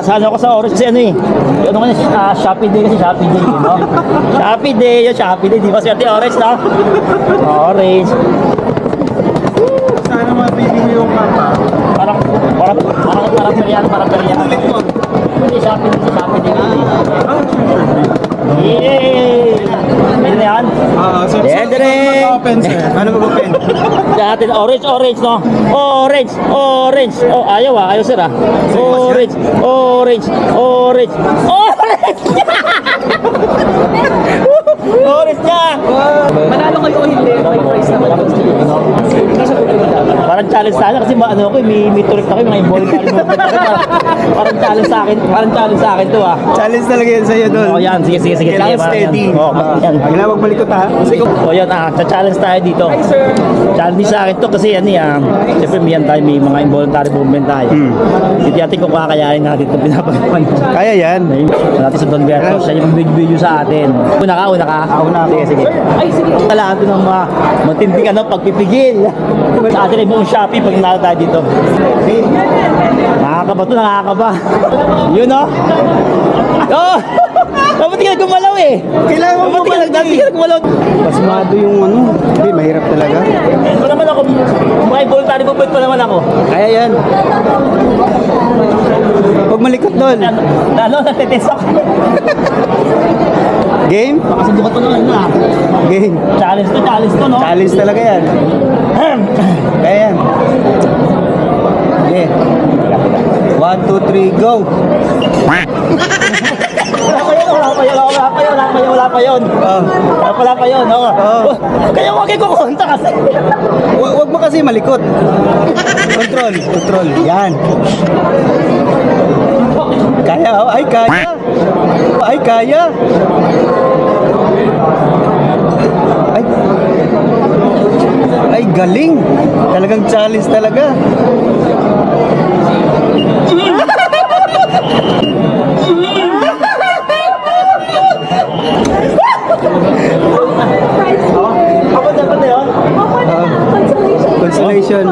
Nakasano ako sa orange kasi ano eh. Ano nga Shopee Day kasi Shopee Day, no? Shopee Day, yung Shopee Day. Di ba swerte orange, no? Orange. Sana mabili mo yung kapa. Parang peryan. Hindi, Shopee Day, Shopee Day. Yay! Ano na yan? So, mag-open, sir? Ano mag-open? Dati orange, no? Orange. Oh, ayaw sir ah. Orange. Orange niya! Manalo kayo o hindi, may prize naman. Parang challenge sa akin kasi ano ko, may tulik ako, mga involuntary movement ako. Parang challenge sa akin to ah. Challenge talaga yan sa'yo doon. Oh, yan, sige. Kailangan parang steady. yan. Oh, yan. Kailangan magbalikot ha. Oh, yan challenge tayo dito. Challenge sa akin to kasi yan siyempre may mga involuntary movement tayo. Hindi natin kung kakayanin natin itong pinapagawan. Kaya yan. Natin sa Don Berto, siya yung video sa atin. Una ka. Una ako. Sige. Ay, sige. Kailangan ito ng mga matinding pagpipigil. Sa atin ay buong Shopee pag nanalo tayo dito. Nakakaba. Yun o. Oh! Dapat ka gumalaw eh. Kailangan mo Dapat ka gumalaw. Pasmado yung ano. Hindi, mahirap talaga. Ito naman ako. Mga involuntary movement pa naman ako. Kaya yan. Huwag malikot doon. Natetest ako. Game? Makasubukan ko naman na. Game. Challenge to, no? Challenge talaga yan. Kaya yan. Okay. 1, 2, 3, go! Wala pa yun. Wala pa yun. Oh. Kaya huwag kayo kukunta kasi. Huwag mo kasi malikot. Control. Yan. Kaya. Ay, kaya. Ay, galing. Talagang challenge talaga. Dapat na yun? Consolation.